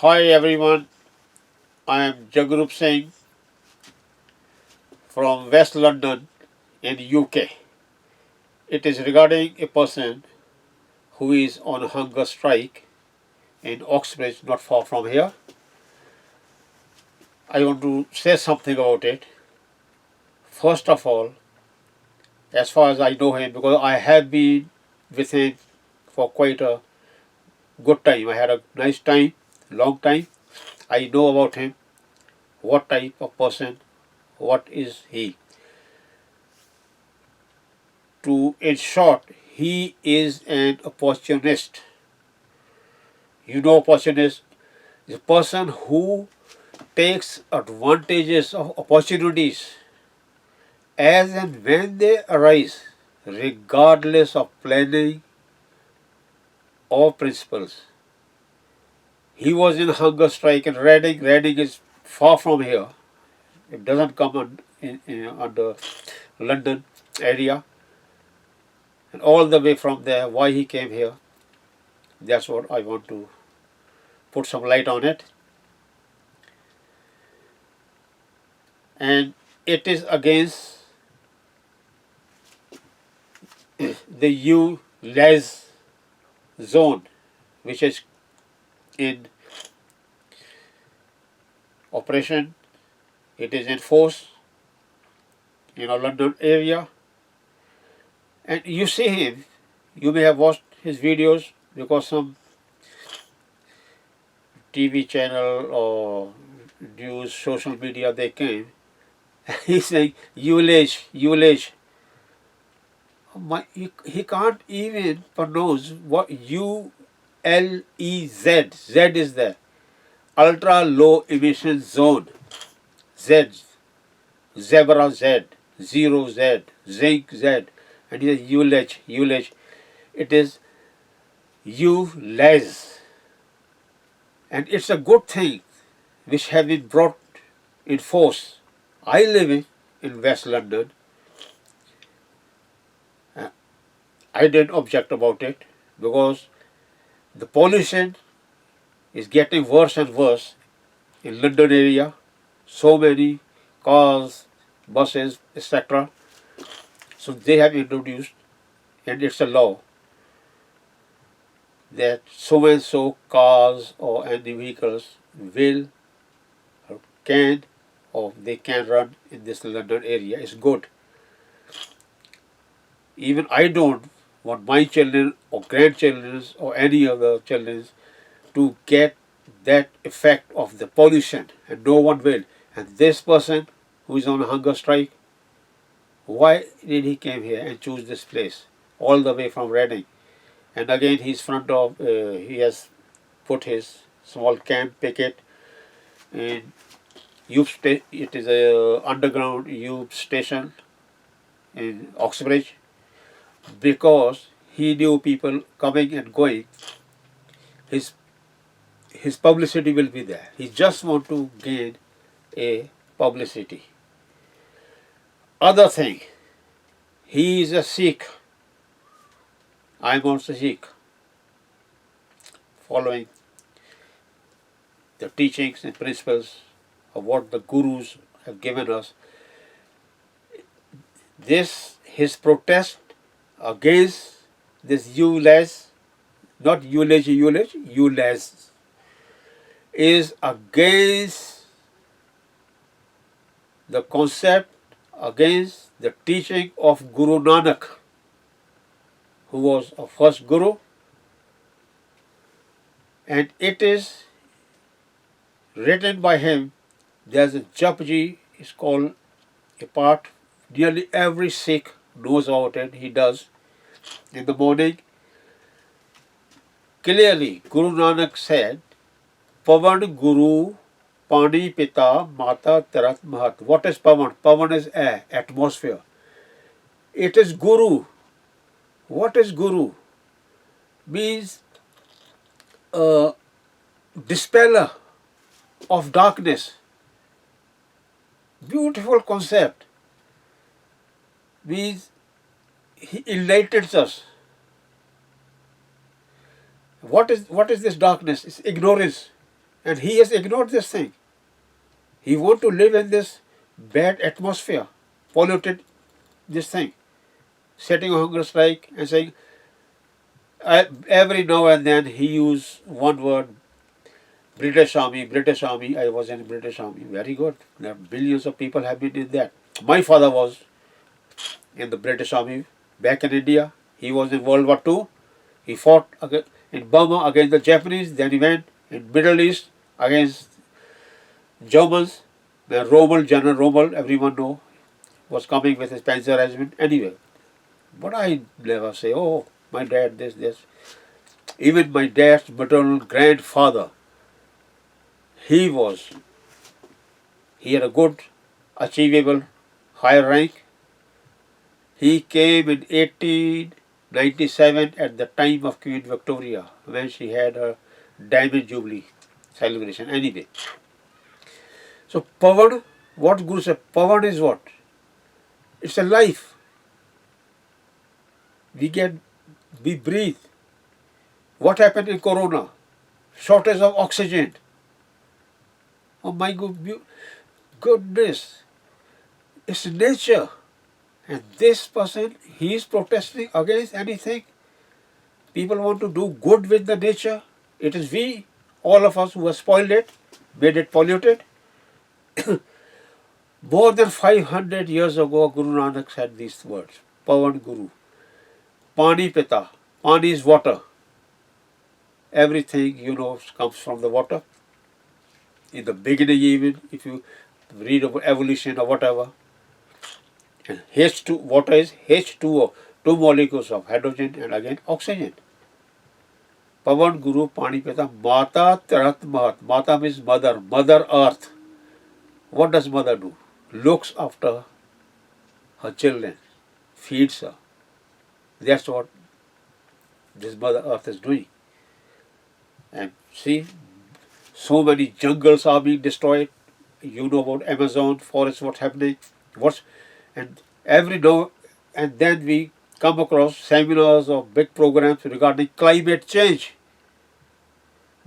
Hi everyone, I am Prabhdeep Singh from West London in UK. It is regarding a person who is on a hunger strike in Oxbridge, not far from here. I want to say something about it. First of all, as far as I know him, because I have been with him for quite a good time. I had a nice time, long time. I know about him, what type of person, what is he. In short, he is an opportunist. You know, opportunist is a person who takes advantages of opportunities as and when they arise, regardless of planning or principles. He was in hunger strike in Reading. Reading is far from here. It doesn't come under London area. And all the way from there, why he came here, that's what I want to put some light on it. And it is against the ULEZ zone, which is in operation. It is in force in our London area. And you see him, you may have watched his videos because some TV channel or news, social media, they came. He's saying, ULEZ, ULEZ. He can't even pronounce what ULEZ. Z is there. Ultra low emission zone. Z. Zebra Z. Zero Z. Zinc Z. And it is ULEZ. ULEZ. It is ULEZ. And it's a good thing which have been brought in force. I live in West London. I didn't object about it because the pollution is getting worse and worse in London area. So many cars, buses, etc. So they have introduced, and it's a law, that so and so cars or any vehicles will or can or they can run in this London area. It's good. Even I don't want my children or grandchildren or any other children to get that effect of the pollution, and no one will. And this person who is on a hunger strike, why did he came here and choose this place all the way from Reading? And again, he has put his small camp picket in it is a underground Tube station in Oxbridge, because he knew people coming and going. His his publicity will be there. He just want to gain a publicity. Other thing, he is a Sikh. I'm also Sikh, following the teachings and principles of what the gurus have given us. His protest against this ULEZ, not ULEZ, is against the concept, against the teaching of Guru Nanak, who was a first Guru, and it is written by him. There's a Japji, it's called a part. Nearly every Sikh knows about it. He does. In the morning, clearly, Guru Nanak said, Pavan Guru, Pani Pita, Mata Tarat Mahat. What is Pavan? Pavan is air, atmosphere. It is Guru. What is Guru? Means dispeller of darkness. Beautiful concept. Means he enlightens us. What is this darkness? It's ignorance And he has ignored this thing. He wants to live in this bad atmosphere, polluted this thing, setting a hunger strike and saying, every now and then he used one word, British Army, I was in British Army. Very good. There are billions of people have been in that. My father was in the British Army back in India. He was in World War II. He fought in Burma against the Japanese. Then he went in Middle East against Germans. The Rommel, General Rommel, everyone know, was coming with his Panzer Regiment. Anyway, but I never say, oh, my dad, this. Even my dad's maternal grandfather, he had a good, achievable, higher rank. He came in 1897 at the time of Queen Victoria when she had her Diamond Jubilee celebration. Anyway, so Pavan, what Guru said, Pavan is what? It's a life. We breathe. What happened in Corona? Shortage of oxygen. Oh my goodness. It's nature. And this person, he is protesting against anything. People want to do good with the nature. It is we, all of us, who have spoiled it, made it polluted. More than 500 years ago, Guru Nanak said these words, Pavan Guru. Pani Pita. Pani is water. Everything, comes from the water. In the beginning even, if you read about evolution or whatever, and H2, water is H2O, two molecules of hydrogen and again oxygen. Pavan Guru Pani Pita Mata Tarat Mahat. Mata means mother, Mother Earth. What does mother do? Looks after her children, feeds her. That's what this Mother Earth is doing. And see, so many jungles are being destroyed. You know about Amazon forest, what's happening. And every now and then we come across seminars or big programs regarding climate change.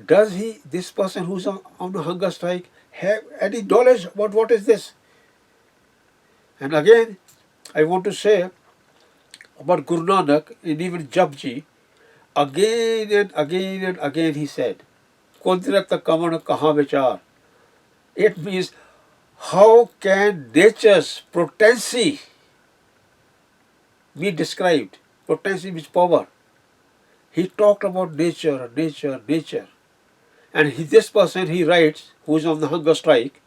Does this person who's on a hunger strike, have any knowledge about what is this? And again, I want to say about Guru Nanak, and even Japji, again and again and again he said, Kudrat kaman kaha vichar. It means, how can nature's potency be described? Potency means power. He talked about nature, nature, nature. And this person, he writes, who is on the hunger strike,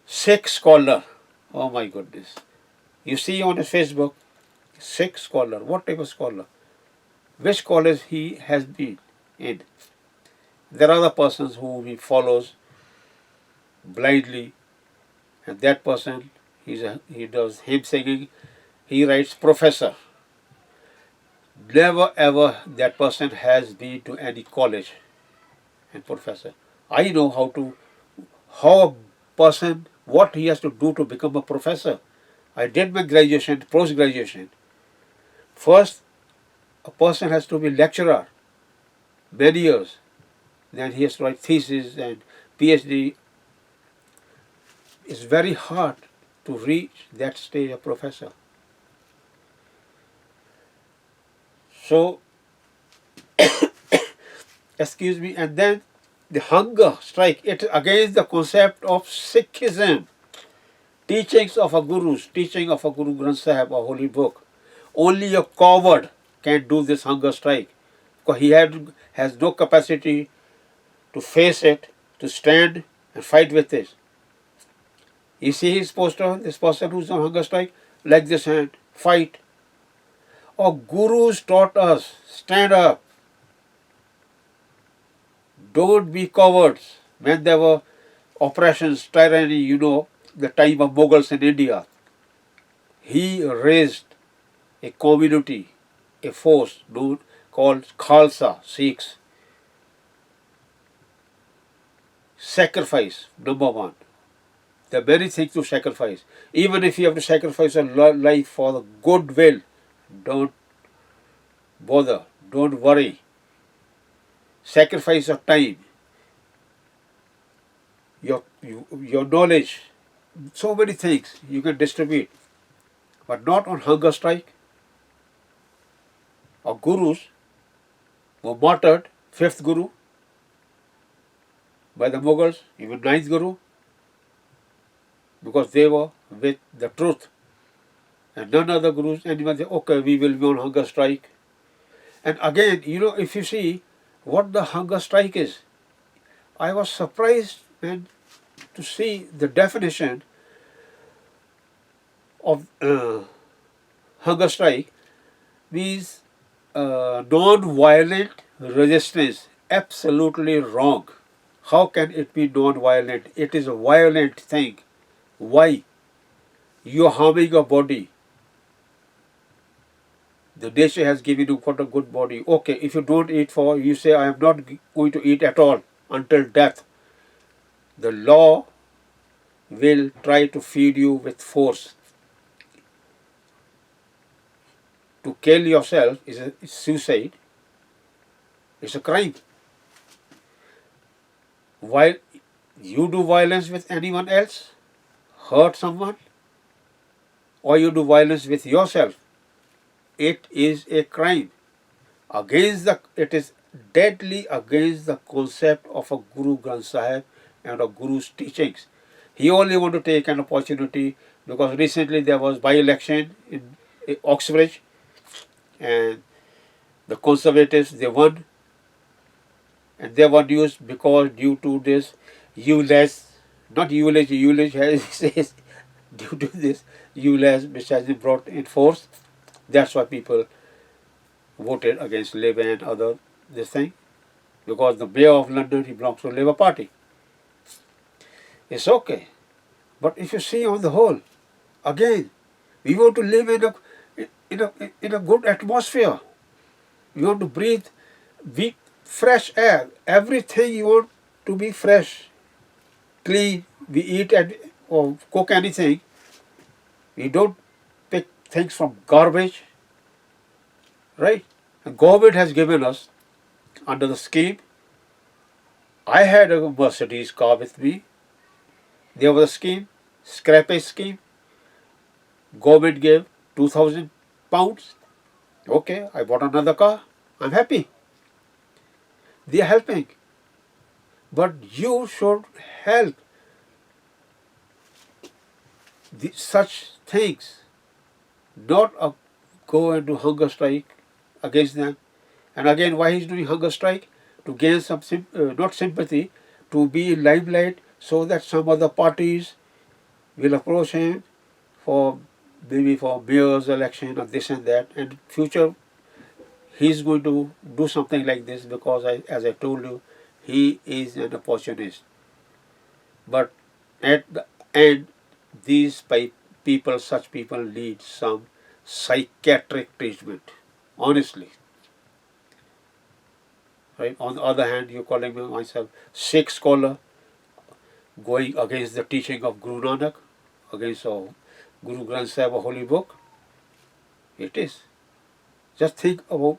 Sikh scholar. Oh my goodness. You see on his Facebook, Sikh scholar. What type of scholar? Which college he has been in. There are other persons whom he follows blindly, and that person, he does hymn singing. He writes professor. Never ever that person has been to any college and professor. I know how a person, what he has to do to become a professor. I did my graduation, post-graduation. First, a person has to be lecturer, many years. Then he has to write thesis and PhD. It's very hard to reach that stage of professor. So, excuse me, and then the hunger strike, it against the concept of Sikhism, teachings of a gurus, teaching of a Guru Granth Sahib, a holy book. Only a coward can do this hunger strike, because he has no capacity to face it, to stand and fight with it. You see his poster, this person who's on hunger strike, like this hand, fight. Our gurus taught us, stand up. Don't be cowards. When there were oppressions, tyranny, the time of Mughals in India, he raised a community, a force called Khalsa, Sikhs. Sacrifice, number one. There are many things to sacrifice. Even if you have to sacrifice a life for the goodwill, don't bother, don't worry. Sacrifice of time. your knowledge, so many things you can distribute, but not on hunger strike. Our gurus were martyred, fifth guru by the Mughals, even ninth guru, because they were with the truth. And none other gurus, anyone say, okay, we will be on hunger strike. And again, if you see what the hunger strike is, I was surprised, man, to see the definition of hunger strike means non-violent resistance. Absolutely wrong. How can it be non-violent? It is a violent thing. Why? You are harming your body. The nature has given you got a good body. Okay, if you don't eat you say, I am not going to eat at all until death. The law will try to feed you with force. To kill yourself is suicide. It's a crime. While you do violence with anyone else, hurt someone, or you do violence with yourself, it is a crime. It is deadly against the concept of a Guru Granth Sahib and a Guru's teachings. He only want to take an opportunity because recently there was by-election in Oxbridge and the Conservatives, they won, and they were used because due to this ULEZ, not ULEZ, ULEZ says due to this ULEZ which has been brought in force, that's why people voted against Labour and other this thing, because the Mayor of London, he belongs to the Labour Party. It's okay. But if you see on the whole, again, we want to live in a good atmosphere. We want to breathe fresh air. Everything you want to be fresh, clean. We eat or cook anything. We don't pick things from garbage, right? The government has given us, under the scheme, I had a Mercedes car with me. There was a scheme, scrappage scheme. Government gave £2,000. Okay, I bought another car. I'm happy. They are helping. But you should help such things, not go and do hunger strike against them. And again, why he's doing hunger strike? To gain some, not sympathy, to be in limelight so that some other parties will approach him for maybe for mayor's election or this and that. And future, he's going to do something like this because, as I told you, he is an opportunist. But at the end, such people need some psychiatric treatment, honestly. Right? On the other hand, you're calling me myself Sikh scholar, going against the teaching of Guru Nanak, against Guru Granth Sahib, a holy book. It is. Just think about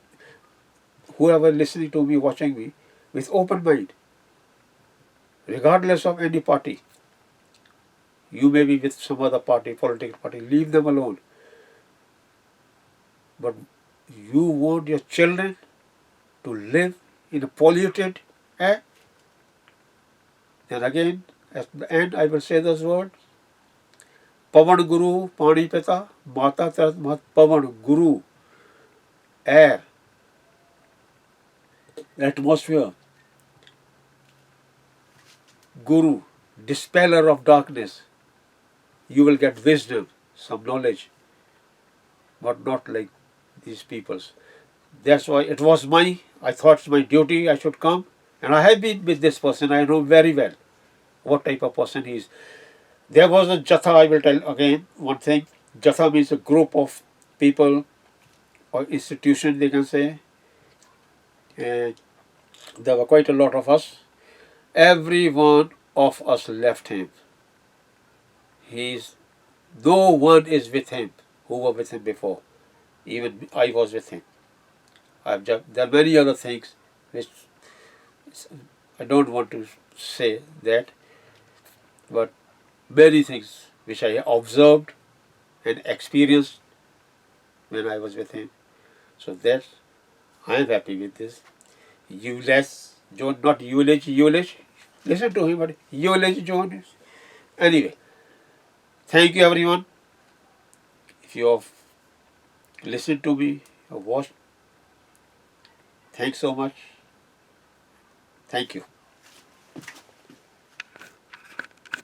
whoever listening to me, watching me, with open mind, regardless of any party. You may be with some other party, political party, leave them alone. But you want your children to live in a polluted air? Then again, at the end, I will say those words. Pavan Guru, Pani Pita, Mata Tarat Mat, Pavan Guru, air, atmosphere, Guru, dispeller of darkness. You will get wisdom, some knowledge, but not like these people's. That's why I thought it's my duty, I should come. And I have been with this person, I know very well what type of person he is. There was a Jatha, I will tell again one thing. Jatha means a group of people or institution, they can say. And there were quite a lot of us. Every one of us left him. No one is with him who were with him before. Even I was with him. There are many other things which I don't want to say that. but many things which I observed and experienced when I was with him. So that I am happy with this. ULEZ, John, not ULH, ULH. Listen to him, but ULH John is. Anyway, thank you everyone. If you have listened to me or watched, thanks so much. Thank you.